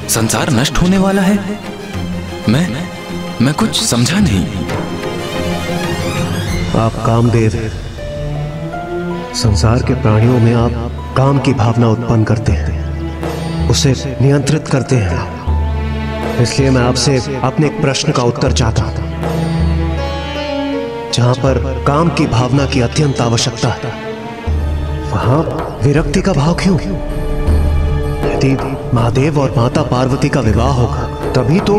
संसार नष्ट होने वाला है? मैं कुछ समझा नहीं। आप कामदेव हैं। संसार के प्राणियों में आप काम की भावना उत्पन्न करते हैं, उसे नियंत्रित करते हैं। इसलिए मैं आपसे अपने एक प्रश्न का उत्तर चाहता हूं। जहां पर काम की भावना की अत्यंत आवश्यकता है, वहां विरक्ति का भाव क्यों? यदि महादेव और माता पार्वती का विवाह होगा, तभी तो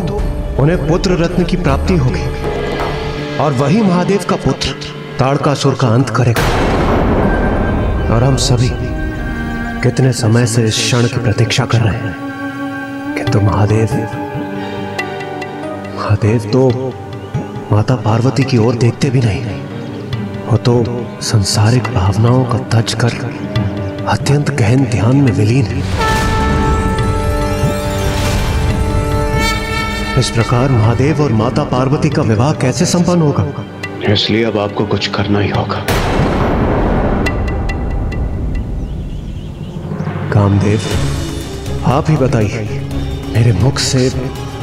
उन्हें पुत्र रत्न की प्राप्ति होगी, और वही महादेव का पुत्र ताड़कासुर का अंत करेगा। और हम सभी कितने समय से इस क्षण की प्रतीक्षा कर रहे हैं, किंतु महादेव तो माता पार्वती की ओर देखते भी नहीं। वो तो सांसारिक भावनाओं का तज कर अत्यंत गहन ध्यान में विलीन है। इस प्रकार महादेव और माता पार्वती का विवाह कैसे संपन्न होगा? इसलिए अब आपको कुछ करना ही होगा। कामदेव, आप ही बताइए, मेरे मुख से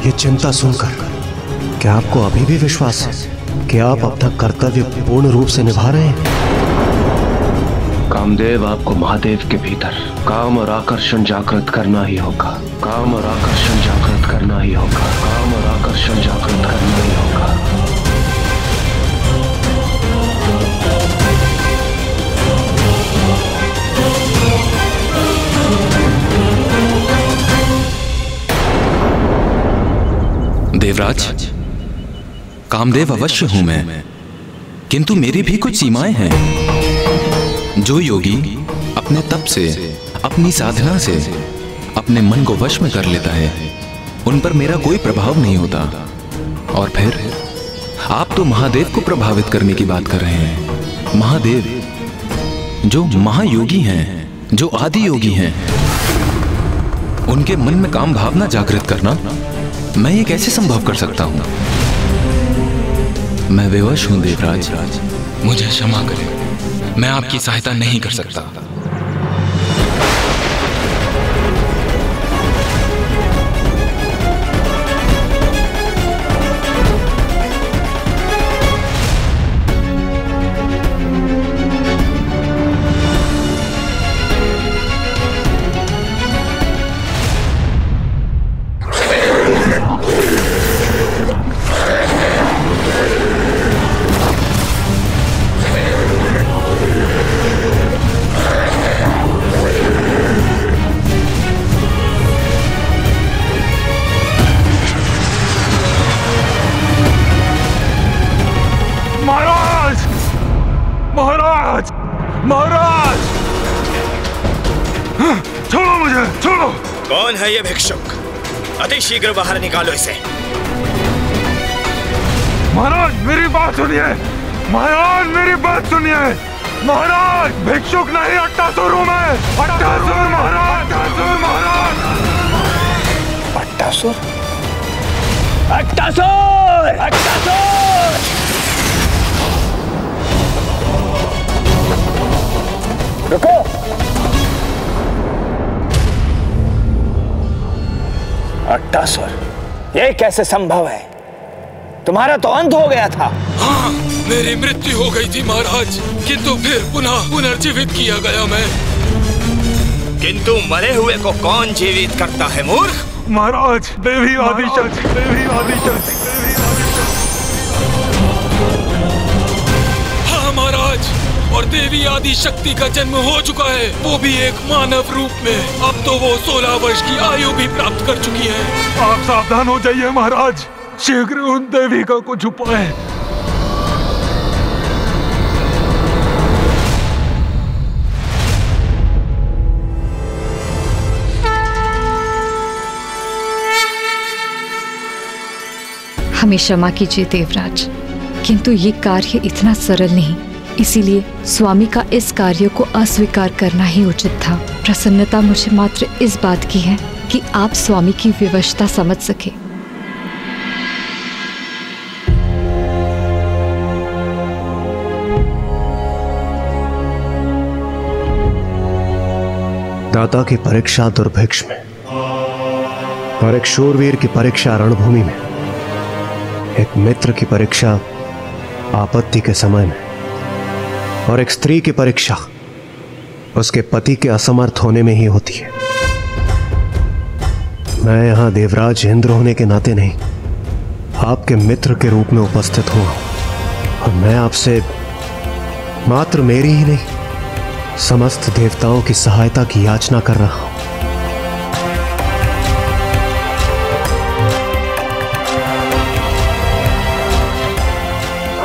ये चिंता सुनकर क्या आपको अभी भी विश्वास है कि आप अपना कर्तव्य पूर्ण रूप से निभा रहे हैं? कामदेव, आपको महादेव के भीतर काम और आकर्षण जागृत करना ही होगा। काम और आकर्षण जागृत करना ही होगा। काम और आकर्षण जागृत करना ही होगा। देवराज, कामदेव अवश्य हूं मैं, किंतु मेरी भी कुछ सीमाएं हैं। जो योगी अपने तप से, अपनी साधना से अपने मन को वश में कर लेता है, उन पर मेरा कोई प्रभाव नहीं होता। और फिर आप तो महादेव को प्रभावित करने की बात कर रहे हैं। महादेव जो महायोगी हैं, जो आदि योगी हैं, उनके मन में काम भावना जागृत करना मैं ये कैसे संभव कर सकता हूं? मैं विवश हूं देवराज, मुझे क्षमा करें, मैं आपकी सहायता नहीं कर सकता। महाराज! छोड़ो मुझे, छोड़ो! कौन है ये भिक्षुक? अति शीघ्र बाहर निकालो इसे। महाराज मेरी बात सुनिए, महाराज मेरी बात सुनिए। महाराज भिक्षुक नहीं, अट्टासुर हूं मैं। अट्टासुर महाराज, अट्टासुर महाराज। अट्टासुर, अट्टासुर, अट्टासुर! रुको! अट्टासुर, ये कैसे संभव है? तुम्हारा तो अंत हो गया था। हाँ, मेरी मृत्यु हो गई थी महाराज, किंतु फिर पुनः पुनर्जीवित किया गया मैं। किंतु मरे हुए को कौन जीवित करता है मूर्ख? महाराज देवी आदिशक्ति, देवी आदिशक्ति, देवी आदिशक्ति। हाँ महाराज, और देवी आदि शक्ति का जन्म हो चुका है, वो भी एक मानव रूप में। अब तो वो 16 वर्ष की आयु भी प्राप्त कर चुकी है। आप सावधान हो जाइए महाराज, शीघ्र उन देवी का कुछ उपाय। हमें क्षमा कीजिए देवराज, किंतु ये कार्य इतना सरल नहीं, इसीलिए स्वामी का इस कार्य को अस्वीकार करना ही उचित था। प्रसन्नता मुझे मात्र इस बात की है कि आप स्वामी की विवशता समझ सके। दाता की परीक्षा दुर्भिक्ष में और एक शूरवीर की परीक्षा रणभूमि में, एक मित्र की परीक्षा आपत्ति के समय में, और एक स्त्री की परीक्षा उसके पति के असमर्थ होने में ही होती है। मैं यहां देवराज इंद्र होने के नाते नहीं, आपके मित्र के रूप में उपस्थित हुआ हूं, और मैं आपसे मात्र मेरी ही नहीं, समस्त देवताओं की सहायता की याचना कर रहा हूं।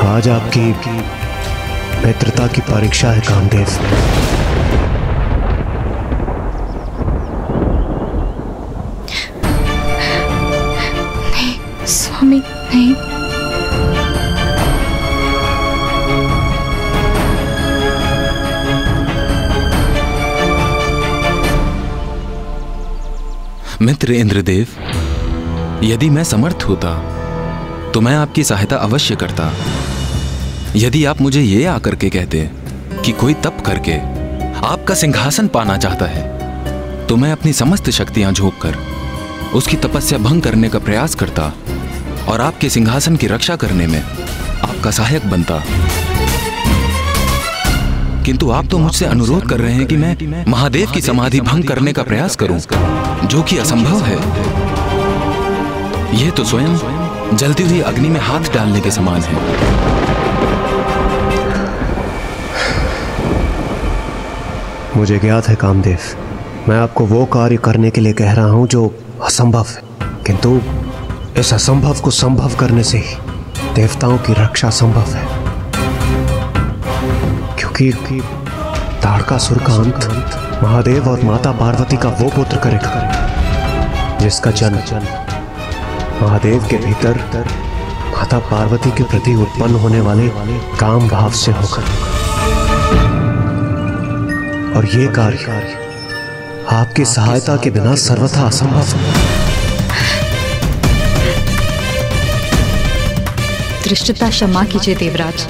आज आपकी मित्रता की परीक्षा है कामदेव। नहीं स्वामी, नहीं। मित्र इंद्रदेव, यदि मैं समर्थ होता तो मैं आपकी सहायता अवश्य करता। यदि आप मुझे ये आकर के कहते कि कोई तप करके आपका सिंहासन पाना चाहता है, तो मैं अपनी समस्त शक्तियां झोंक कर उसकी तपस्या भंग करने का प्रयास करता और आपके सिंहासन की रक्षा करने में आपका सहायक बनता। किंतु आप तो मुझसे अनुरोध कर रहे हैं कि मैं महादेव की समाधि भंग करने का प्रयास करूं, जो कि असंभव है। यह तो स्वयं जलती हुई अग्नि में हाथ डालने के समान है। मुझे ज्ञात है कामदेव, मैं आपको वो कार्य करने के लिए कह रहा हूं जो असंभव है, किंतु इस असंभव को संभव करने से ही देवताओं की रक्षा संभव है। क्योंकि ताड़कासुर का अंत महादेव और माता पार्वती का वो पुत्र करेगा जिसका जन्म महादेव के भीतर माता पार्वती के प्रति उत्पन्न होने वाले काम भाव से होकर। और ये कार्य आपकी सहायता के बिना सर्वथा असंभव है। धृष्टता क्षमा कीजिए देवराज,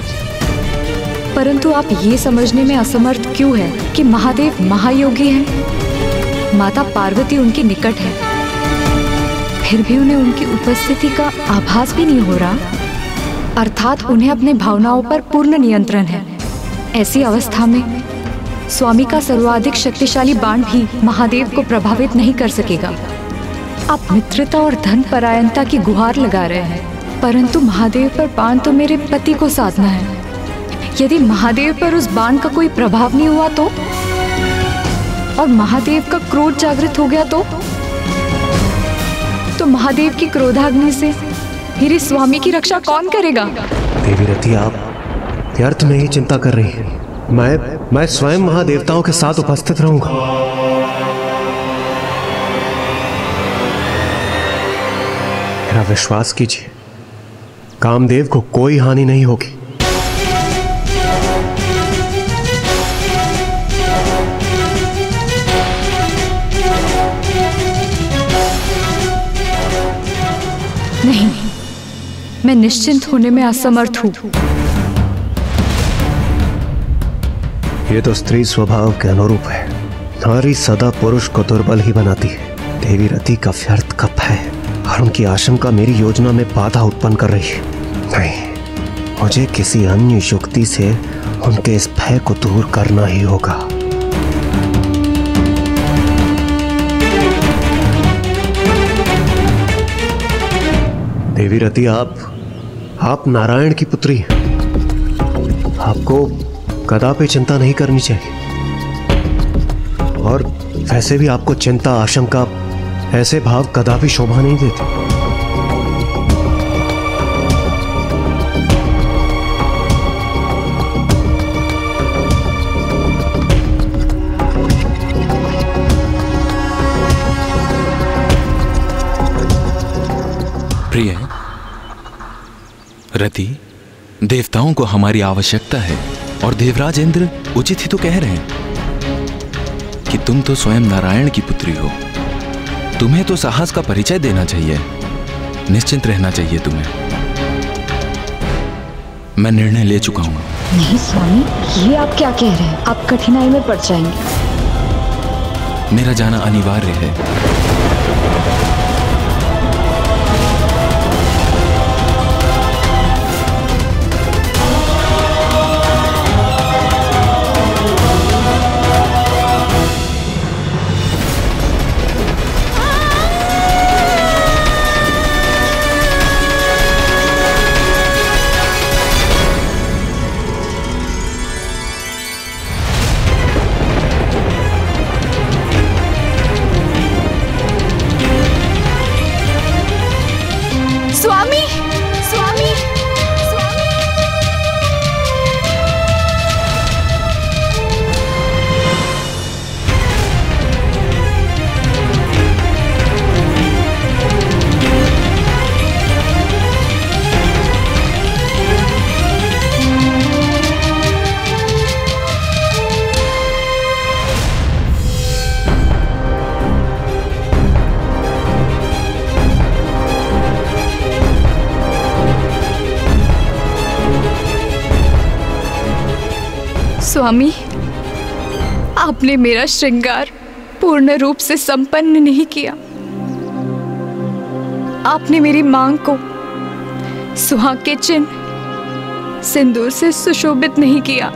परंतु आप ये समझने में असमर्थ क्यों हैं कि महादेव महायोगी हैं, माता पार्वती उनके निकट है, फिर भी उन्हें उनकी उपस्थिति का आभास भी नहीं हो रहा, अर्थात उन्हें अपने भावनाओं पर पूर्ण नियंत्रण है। ऐसी अवस्था में स्वामी का सर्वाधिक शक्तिशाली बाण भी महादेव को प्रभावित नहीं कर सकेगा। आप मित्रता और धन परायणता की गुहार लगा रहे हैं, परंतु महादेव पर बाण तो मेरे पति को साधना है। यदि महादेव पर उस बाण का कोई प्रभाव नहीं हुआ तो, और महादेव का क्रोध जागृत हो गया तो महादेव की क्रोधाग्नि से मेरे स्वामी की रक्षा कौन करेगा? देवी रति, आप व्यर्थ में ही चिंता कर रही हैं। मैं स्वयं महादेवताओं के साथ उपस्थित रहूंगा। मेरा विश्वास कीजिए, कामदेव को कोई हानि नहीं होगी। नहीं, मैं निश्चिंत होने में असमर्थ हूं। ये तो स्त्री स्वभाव के अनुरूप है। नारी सदा पुरुष को दुर्बल ही बनाती है। देवी रति का व्यर्थ का भय और उनकी आशंका मेरी योजना में बाधा उत्पन्न कर रही है। नहीं, मुझे किसी अन्य युक्ति से उनके इस भय को दूर करना ही होगा। देवी रति, आप नारायण की पुत्री हैं। आपको कदापि चिंता नहीं करनी चाहिए, और वैसे भी आपको चिंता, आशंका, ऐसे भाव कदापि शोभा नहीं देते। प्रिय रति, देवताओं को हमारी आवश्यकता है, और देवराज इंद्र उचित ही तो कह रहे हैं कि तुम तो स्वयं नारायण की पुत्री हो। तुम्हें तो साहस का परिचय देना चाहिए, निश्चिंत रहना चाहिए तुम्हें। मैं निर्णय ले चुका हूं। नहीं स्वामी, ये आप क्या कह रहे हैं? आप कठिनाई में पड़ जाएंगे। मेरा जाना अनिवार्य है। स्वामी, आपने मेरा श्रृंगार पूर्ण रूप से संपन्न नहीं किया। आपने मेरी मांग को सुहाग के चिन्ह सिंदूर से सुशोभित नहीं किया।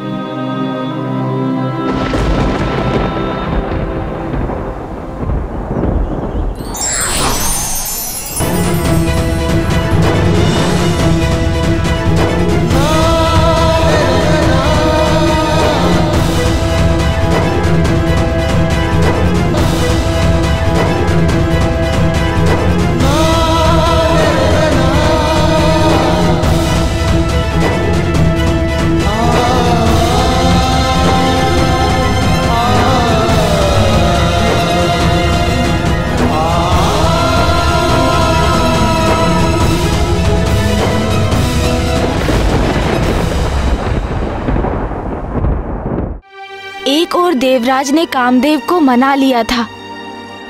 एक ओर देवराज ने कामदेव को मना लिया था,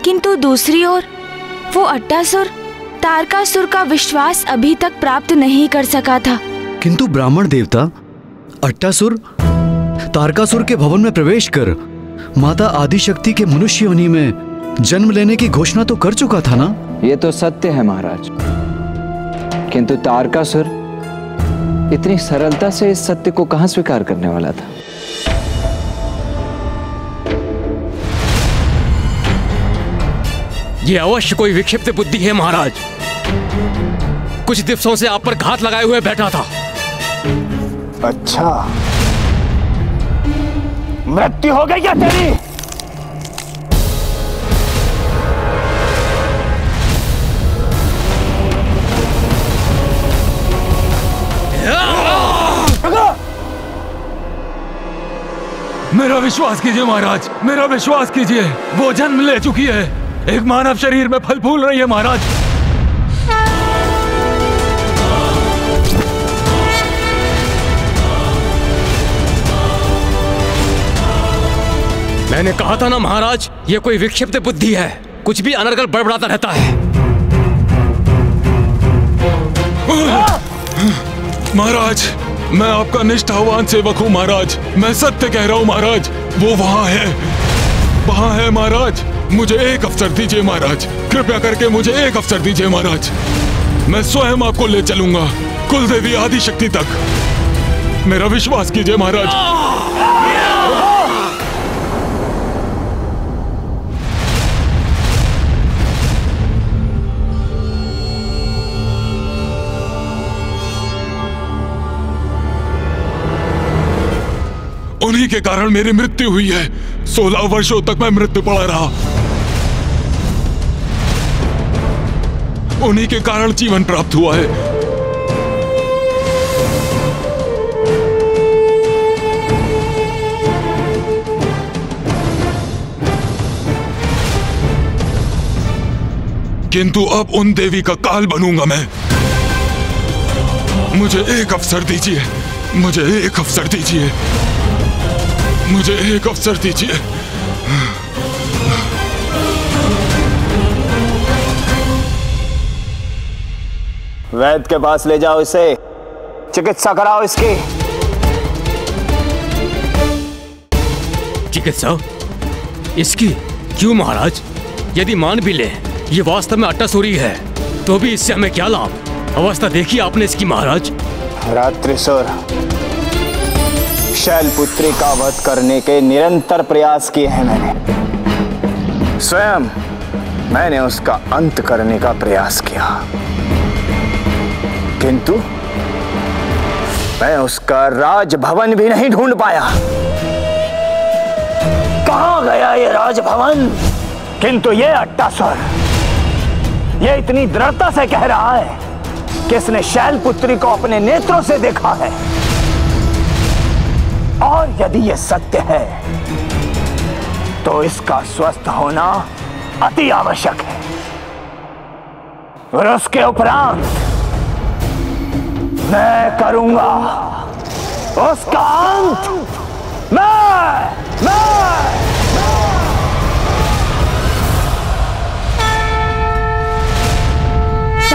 किंतु दूसरी ओर वो अट्टासुर तारकासुर का विश्वास अभी तक प्राप्त नहीं कर सका था। किंतु ब्राह्मण देवता अट्टासुर तारकासुर के भवन में प्रवेश कर माता आदिशक्ति के मनुष्य योनि में जन्म लेने की घोषणा तो कर चुका था ना? ये तो सत्य है महाराज, किंतु तारकासुर इतनी सरलता से इस सत्य को कहां स्वीकार करने वाला था? ये अवश्य कोई विक्षिप्त बुद्धि है महाराज। कुछ दिवसों से आप पर घात लगाए हुए बैठा था। अच्छा, मृत्यु हो गई क्या तेरी? मेरा विश्वास कीजिए महाराज, मेरा विश्वास कीजिए, वो जन्म ले चुकी है, एक मानव शरीर में फल फूल रही है महाराज। मैंने कहा था ना महाराज, ये कोई विक्षिप्त बुद्धि है, कुछ भी अनर्गल बड़बड़ाता रहता है। महाराज, मैं आपका निष्ठावान सेवक हूँ महाराज, मैं सत्य कह रहा हूँ महाराज, वो वहाँ है महाराज। मुझे एक अवसर दीजिए महाराज, कृपया करके मुझे एक अवसर दीजिए महाराज। मैं स्वयं आपको ले चलूंगा कुलदेवी आदिशक्ति तक, मेरा विश्वास कीजिए महाराज। उन्हीं के कारण मेरी मृत्यु हुई है। 16 वर्षों तक मैं मृत्यु पड़ा रहा, उन्हीं के कारण जीवन प्राप्त हुआ है। किंतु अब उन देवी का काल बनूंगा मैं। मुझे एक अवसर दीजिए, मुझे एक अवसर दीजिए, मुझे एक अवसर दीजिए। वैद्य के पास ले जाओ इसे, चिकित्सा कराओ इसकी। चिकित्सा इसकी? क्यों महाराज? यदि मान भी ले ये वास्तव में अट्टासुरी है, तो भी इससे हमें क्या लाभ? अवस्था देखी आपने इसकी महाराज। रात्रिसुर, शैलपुत्री का वध करने के निरंतर प्रयास किए हैं मैंने। स्वयं मैंने उसका अंत करने का प्रयास किया, किंतु मैं उसका राजभवन भी नहीं ढूंढ पाया। कहां गया ये राजभवन? किंतु ये अट्टासुर, ये इतनी दृढ़ता से कह रहा है कि इसने शैलपुत्री को अपने नेत्रों से देखा है, और यदि यह सत्य है तो इसका स्वस्थ होना अति आवश्यक है। और उसके उपरांत मैं करूंगा उसका अंत।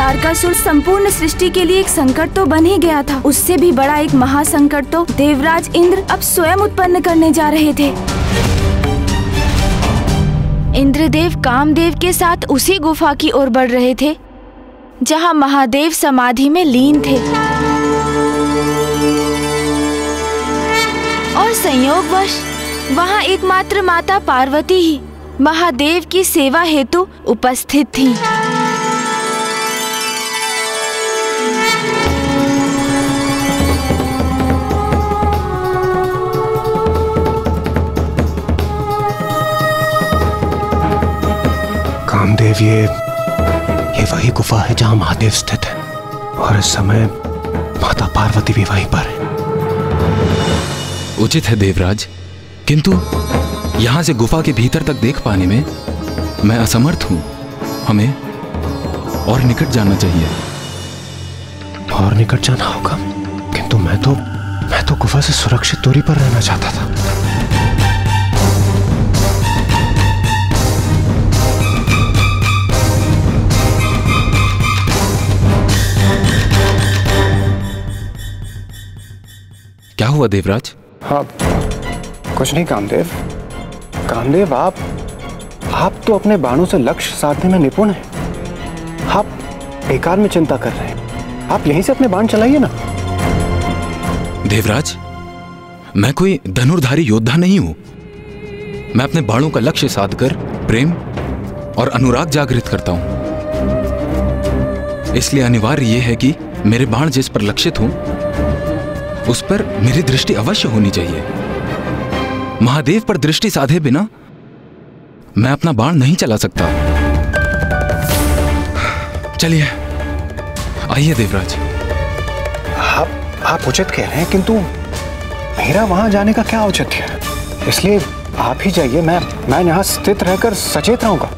तारकासुर संपूर्ण सृष्टि के लिए एक संकट तो बन ही गया था, उससे भी बड़ा एक महासंकट तो देवराज इंद्र अब स्वयं उत्पन्न करने जा रहे थे। इंद्रदेव कामदेव के साथ उसी गुफा की ओर बढ़ रहे थे जहां महादेव समाधि में लीन थे, और संयोगवश वहां एकमात्र माता पार्वती ही महादेव की सेवा हेतु उपस्थित थी। कामदेव, ये वही गुफा है जहां महादेव स्थित है, और इस समय माता पार्वती भी वहीं पर है। उचित है देवराज, किंतु यहां से गुफा के भीतर तक देख पाने में मैं असमर्थ हूं। हमें और निकट जाना चाहिए। और निकट जाना होगा, किंतु मैं तो गुफा से सुरक्षित दूरी पर रहना चाहता था। क्या हुआ देवराज? हाँ, कुछ नहीं कामदेव। कामदेव, आप तो अपने बाणों से लक्ष्य साधने में निपुण हैं। आप बेकार में चिंता कर रहे हैं। आप यहीं से अपने बाण चलाइए ना। देवराज, मैं कोई धनुर्धारी योद्धा नहीं हूं। मैं अपने बाणों का लक्ष्य साधकर प्रेम और अनुराग जागृत करता हूं। इसलिए अनिवार्य यह है कि मेरे बाण जिस पर लक्षित हों उस पर मेरी दृष्टि अवश्य होनी चाहिए। महादेव पर दृष्टि साधे बिना मैं अपना बाण नहीं चला सकता। चलिए, आइए देवराज। आप उचित कह रहे हैं, किंतु मेरा वहां जाने का क्या औचित्य है? इसलिए आप ही जाइए। मैं यहाँ स्थित रहकर सचेत रहूंगा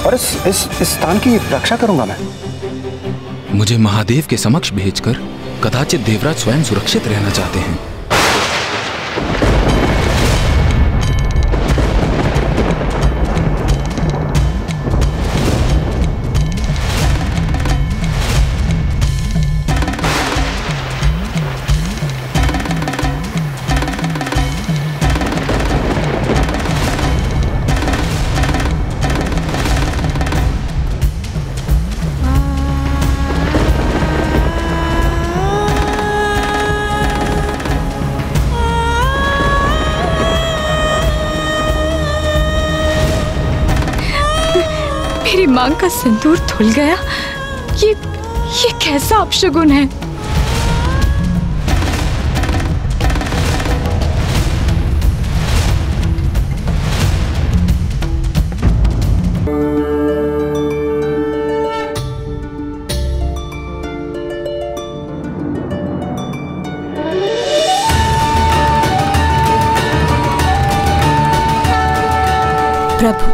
और इस स्थान की रक्षा करूंगा। मैं मुझे महादेव के समक्ष भेजकर कदाचित देवराज स्वयं सुरक्षित रहना चाहते हैं। मेरी मांग का सिंदूर धुल गया। ये कैसा अपशगुन है? प्रभु,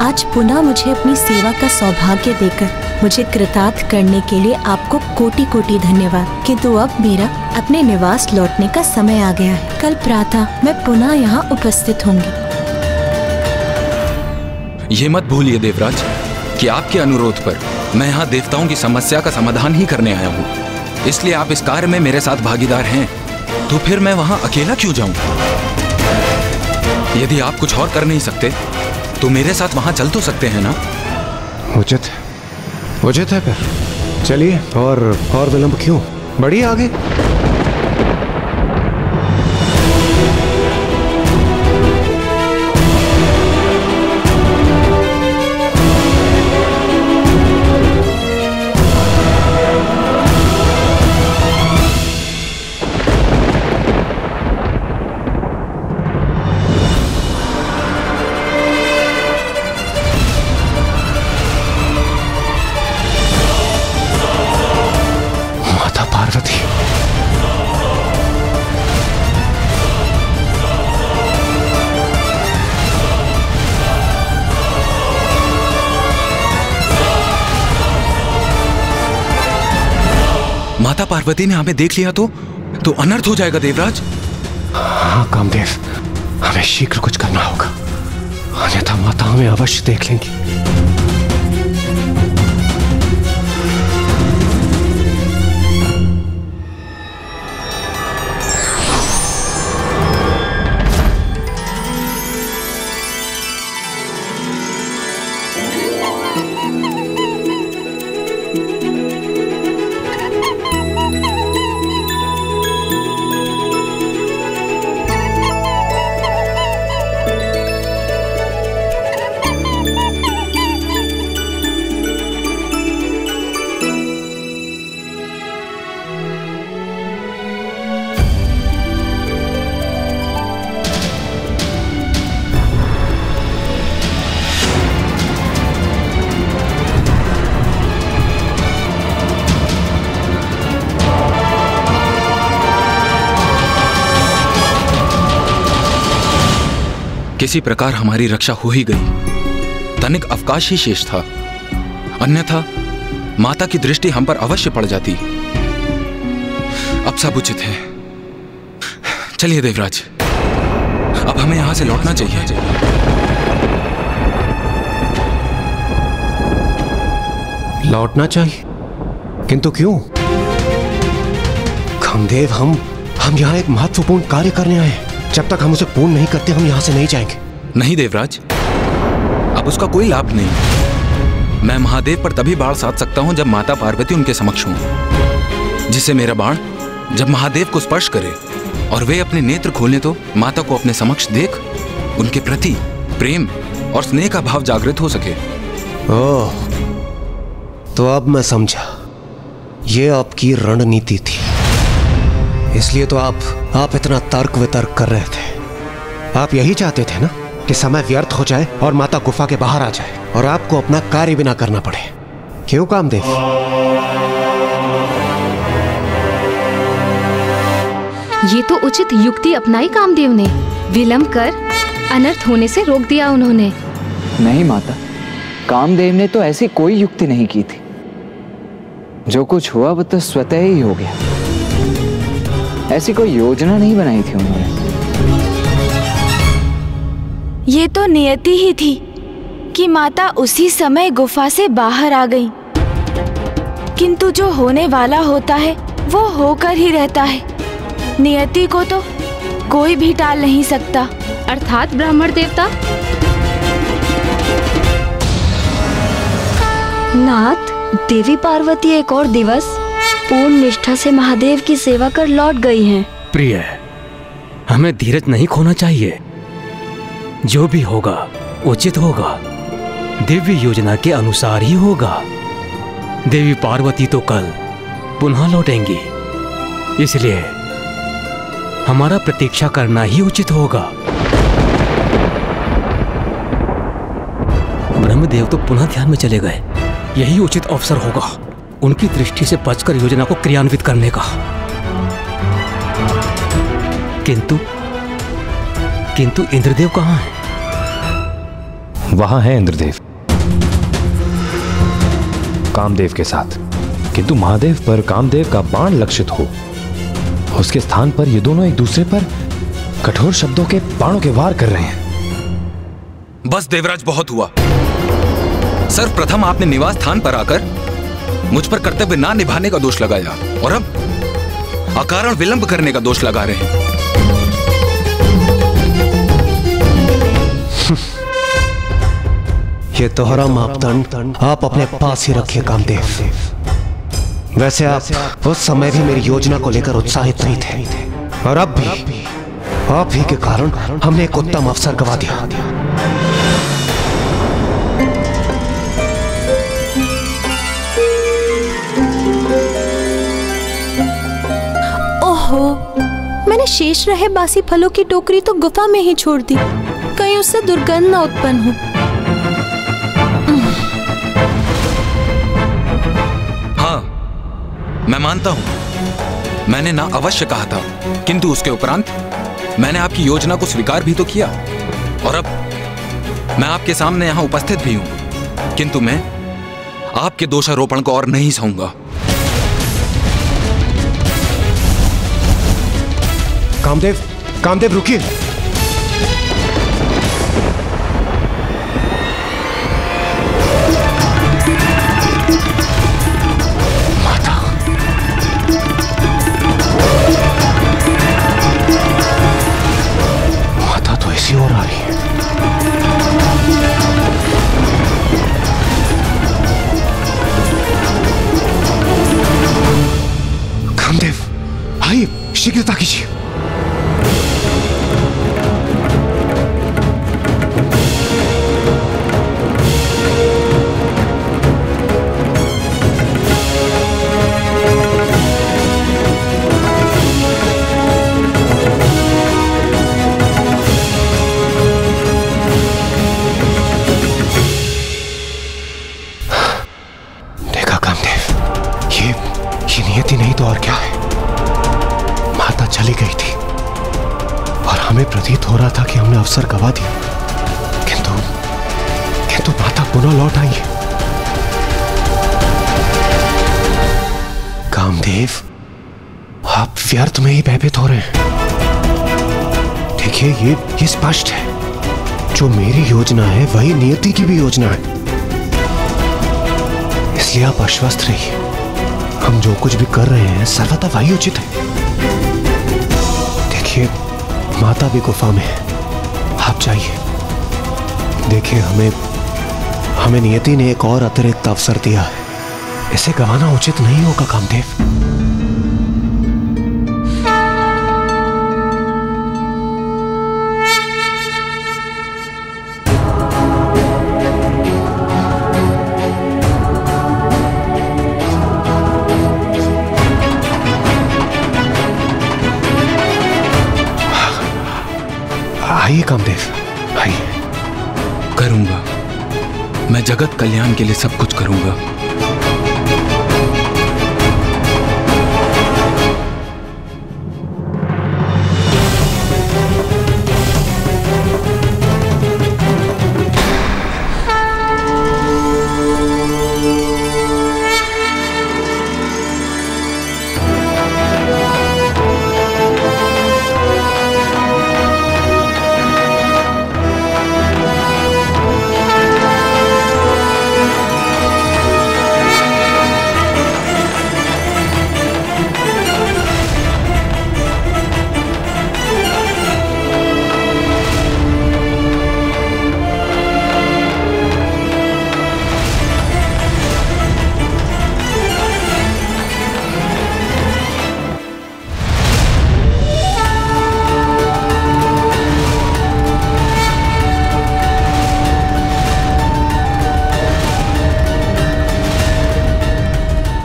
आज पुनः मुझे अपनी सेवा का सौभाग्य देकर मुझे कृतार्थ करने के लिए आपको कोटि कोटि धन्यवाद। किंतु अब मेरा अपने निवास लौटने का समय आ गया है। कल प्रातः मैं पुनः यहाँ उपस्थित होंगी। ये मत भूलिए देवराज कि आपके अनुरोध पर मैं यहाँ देवताओं की समस्या का समाधान ही करने आया हूँ। इसलिए आप इस कार्य में मेरे साथ भागीदार हैं, तो फिर मैं वहाँ अकेला क्यों जाऊँ? यदि आप कुछ और कर नहीं सकते तो मेरे साथ वहां चल तो सकते हैं ना? उचित है। फिर चलिए, और विलंब क्यों? बढ़िए आगे। माता पार्वती ने हमें देख लिया तो अनर्थ हो जाएगा देवराज। हाँ कामदेव, हमें शीघ्र कुछ करना होगा, अन्यथा माता हमें अवश्य देख लेंगी। किसी प्रकार हमारी रक्षा हो ही गई। तनिक अवकाश ही शेष था, अन्यथा माता की दृष्टि हम पर अवश्य पड़ जाती। अब सब उचित है। चलिए देवराज, अब हमें यहां से लौटना चाहिए। लौटना चाहिए? किंतु क्यों? कामदेव, हम यहाँ एक महत्वपूर्ण कार्य करने आए हैं। जब तक हम उसे पूर्ण नहीं करते हम यहाँ से नहीं जाएंगे। नहीं देवराज, अब उसका कोई लाभ नहीं। मैं महादेव पर तभी बाण साध सकता हूं जब माता पार्वती उनके समक्ष हों, जिससे मेरा बाण जब महादेव को स्पर्श करे और वे अपने नेत्र खोलें तो माता को अपने समक्ष देख उनके प्रति प्रेम और स्नेह का भाव जागृत हो सके। ओह, तो अब मैं समझा, ये आपकी रणनीति थी। इसलिए तो आप इतना तर्क वितर्क कर रहे थे। आप यही चाहते थे ना कि समय व्यर्थ हो जाए और माता गुफा के बाहर आ जाए और आपको अपना कार्य भी ना करना पड़े। क्यों कामदेव? ये तो उचित युक्ति अपनाई कामदेव ने। विलंब कर अनर्थ होने से रोक दिया उन्होंने। नहीं माता, कामदेव ने तो ऐसी कोई युक्ति नहीं की थी। जो कुछ हुआ वो तो स्वतः ही हो गया। ऐसी कोई योजना नहीं बनाई थी उन्होंने। ये तो नियति ही थी कि माता उसी समय गुफा से बाहर आ गई। किंतु जो होने वाला होता है वो होकर ही रहता है। नियति को तो कोई भी टाल नहीं सकता। अर्थात ब्राह्मण देवता? नाथ, देवी पार्वती एक और दिवस पूर्ण निष्ठा से महादेव की सेवा कर लौट गई हैं। प्रिय, हमें धीरज नहीं खोना चाहिए। जो भी होगा उचित होगा, दिव्य योजना के अनुसार ही होगा। देवी पार्वती तो कल पुनः लौटेंगी, इसलिए हमारा प्रतीक्षा करना ही उचित होगा। ब्रह्मदेव तो पुनः ध्यान में चले गए। यही उचित अवसर होगा उनकी दृष्टि से बचकर योजना को क्रियान्वित करने का। किंतु इंद्रदेव कहाँ हैं? वहां है इंद्रदेव, कामदेव के साथ। किंतु महादेव पर कामदेव का बाण लक्षित हो, उसके स्थान पर ये दोनों एक दूसरे पर कठोर शब्दों के बाणों के वार कर रहे हैं। बस देवराज, बहुत हुआ। सर्वप्रथम आपने निवास स्थान पर आकर मुझ पर कर्तव्य ना निभाने का दोष लगाया और अब अकारण विलंब करने का दोष लगा रहे हैं। ये दोहरा मापदंड आप अपने पास ही रखिए कामदेव। वैसे आप उस समय भी मेरी योजना को लेकर उत्साहित नहीं थे और अब भी आप ही के कारण हमने एक उत्तम अवसर गंवा दिया। ओहो, मैंने शेष रहे बासी फलों की टोकरी तो गुफा में ही छोड़ दी। कहीं उससे दुर्गंध न उत्पन्न हो। मैं मानता हूं, मैंने ना अवश्य कहा था, किंतु उसके उपरांत मैंने आपकी योजना को स्वीकार भी तो किया और अब मैं आपके सामने यहां उपस्थित भी हूं। किंतु मैं आपके दोषारोपण को और नहीं सहूंगा। कामदेव रुकिए। और आ रही है। कामदेव, आइए, शीघ्रता कीजिए। नहीं तो और क्या है। माता चली गई थी और हमें प्रतीत हो रहा था कि हमने अवसर गंवा दिया। किंतु माता पुनः लौट आई है। कामदेव, आप व्यर्थ में ही भयभीत हो रहे हैं। देखिए, ये स्पष्ट है, जो मेरी योजना है वही नियति की भी योजना है। इसलिए आप आश्वस्त रहिए, हम जो कुछ भी कर रहे हैं सर्वथा वही उचित है। देखिए, माता भी गुफा में है, आप जाइए। देखिए, हमें नियति ने एक और अतिरिक्त अवसर दिया है, इसे गंवाना उचित नहीं होगा कामदेव। आइए कामदेव, आइए। करूंगा, मैं जगत कल्याण के लिए सब कुछ करूंगा।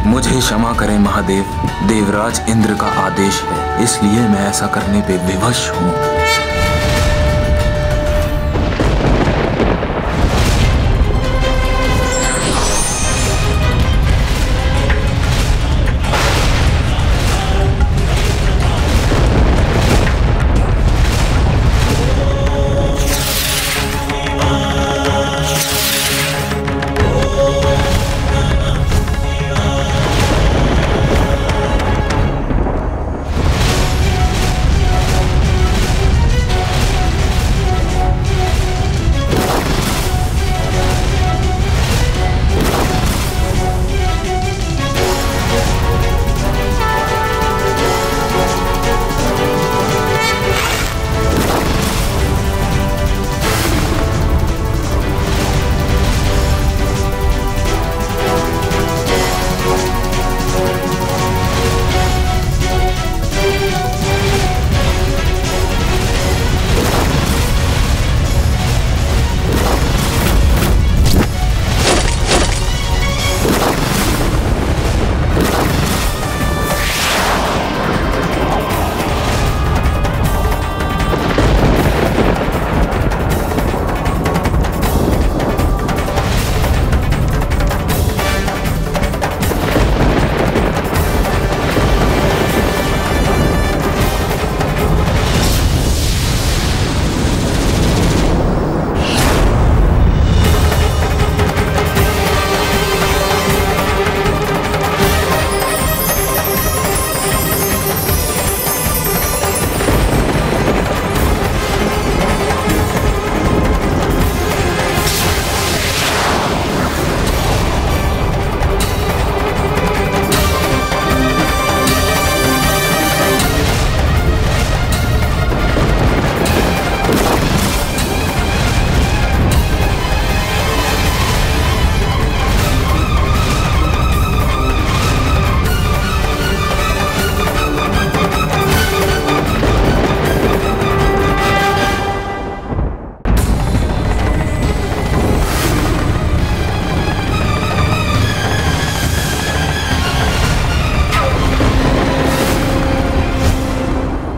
मुझे क्षमा करें महादेव, देवराज इंद्र का आदेश है, इसलिए मैं ऐसा करने पे विवश हूँ।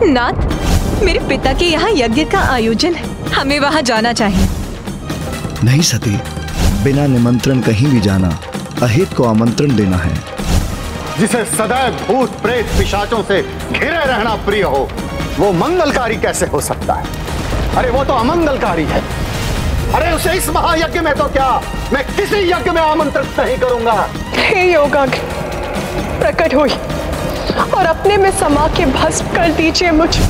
नाथ, मेरे पिता के यहाँ यज्ञ का आयोजन है, हमें वहाँ जाना चाहिए। नहीं सती, बिना निमंत्रण कहीं भी जाना अहित को आमंत्रण देना है। जिसे सदैव भूत प्रेत पिशाचों से घिरे रहना प्रिय हो, वो मंगलकारी कैसे हो सकता है? अरे वो तो अमंगलकारी है। अरे उसे इस महायज्ञ में तो क्या, मैं किसी यज्ञ में आमंत्रित नहीं करूंगा। हे योगाग्नि, प्रकट हुई और अपने में समा के भस्म कर दीजिए मुझे।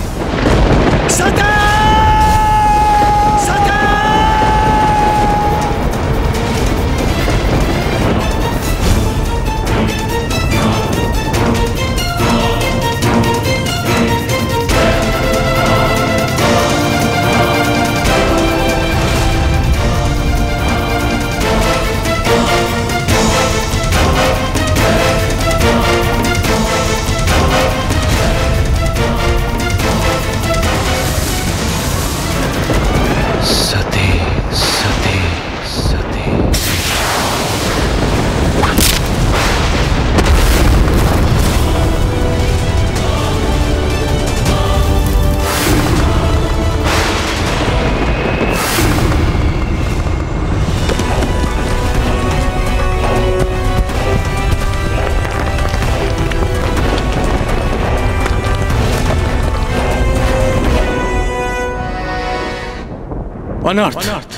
अनर्थ,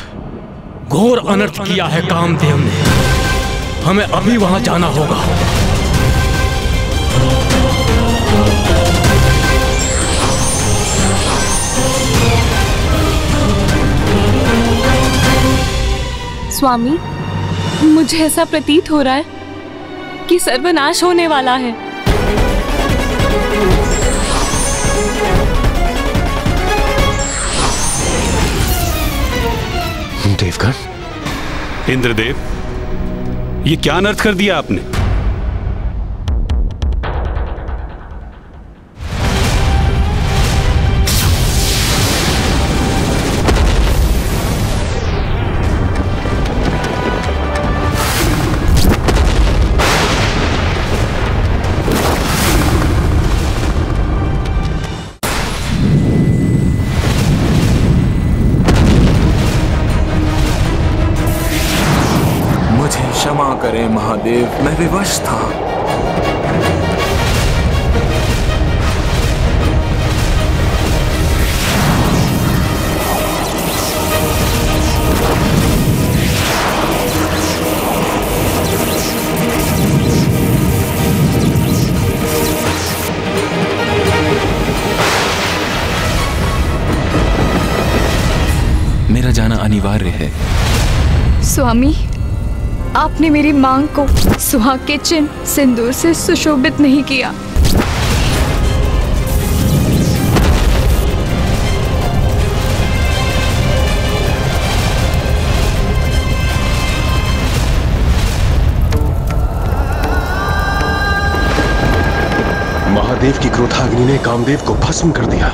घोर अनर्थ किया है कामदेव ने। हमें अभी वहां जाना होगा। स्वामी, मुझे ऐसा प्रतीत हो रहा है कि सर्वनाश होने वाला है। देवगण, इंद्रदेव, ये क्या अनर्थ कर दिया आपने? क्षमा करें महादेव, मैं विवश था। मेरा जाना अनिवार्य है। स्वामी, आपने मेरी मांग को सुहाग के चिन्ह सिंदूर से सुशोभित नहीं किया। महादेव की क्रोधाग्नि ने कामदेव को भस्म कर दिया।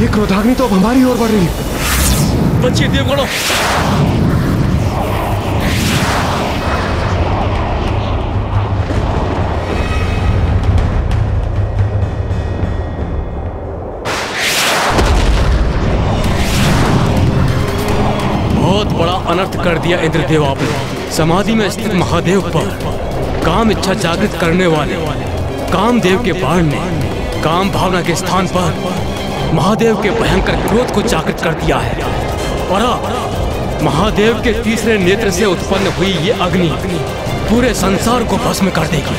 ये क्रोधाग्नि तो अब हमारी ओर बढ़ रही है। बचिए देवगणों। बहुत बड़ा अनर्थ कर दिया इंद्रदेव आपने। समाधि में स्थित महादेव पर काम इच्छा जागृत करने वाले कामदेव के बाण ने काम भावना के स्थान पर महादेव के भयंकर क्रोध को जागृत कर दिया है। और महादेव के तीसरे नेत्र से उत्पन्न हुई ये अग्नि पूरे संसार को भस्म कर देगी।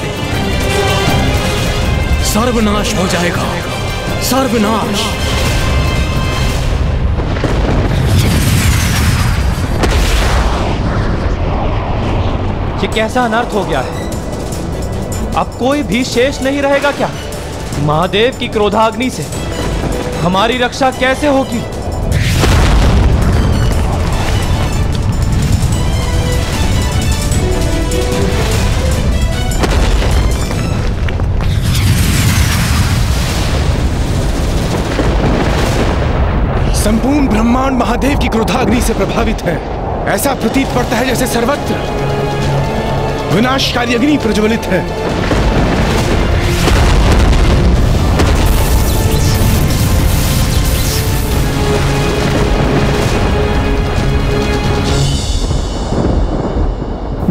सर्वनाश हो जाएगा, सर्वनाश। ये कैसा अनर्थ हो गया है? अब कोई भी शेष नहीं रहेगा क्या? महादेव की क्रोधाग्नि से हमारी रक्षा कैसे होगी? संपूर्ण ब्रह्मांड महादेव की क्रोधाग्नि से प्रभावित है। ऐसा प्रतीत पड़ता है जैसे सर्वत्र विनाशकारी अग्नि प्रज्वलित है।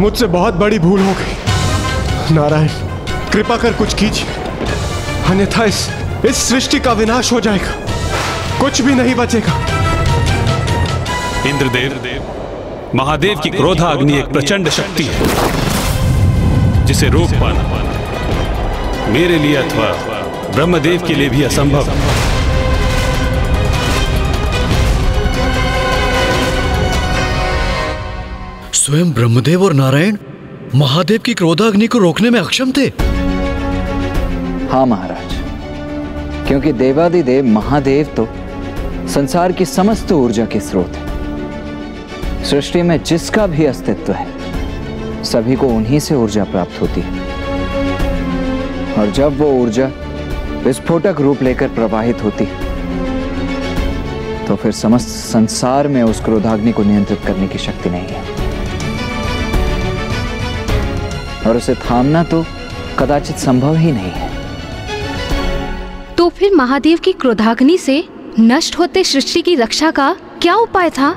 मुझसे बहुत बड़ी भूल हो गई। नारायण, कृपा कर कुछ कीजिए, अन्यथा इस सृष्टि का विनाश हो जाएगा, कुछ भी नहीं बचेगा। इंद्रदेव, महादेव की क्रोधाग्नि एक प्रचंड शक्ति है जिसे रोक पाना मेरे लिए अथवा ब्रह्मदेव के लिए भी असंभव है। स्वयं ब्रह्मदेव और नारायण महादेव की क्रोधाग्नि को रोकने में अक्षम थे। हाँ महाराज, क्योंकि देवादिदेव महादेव तो संसार की समस्त ऊर्जा के स्रोत है। सृष्टि में जिसका भी अस्तित्व है सभी को उन्हीं से ऊर्जा प्राप्त होती है, और जब वो ऊर्जा विस्फोटक रूप लेकर प्रवाहित होती है तो फिर समस्त संसार में उस क्रोधाग्नि को नियंत्रित करने की शक्ति नहीं है, और उसे थामना तो कदाचित संभव ही नहीं है। तो फिर महादेव की क्रोधाग्नि से नष्ट होते सृष्टि की रक्षा का क्या उपाय था?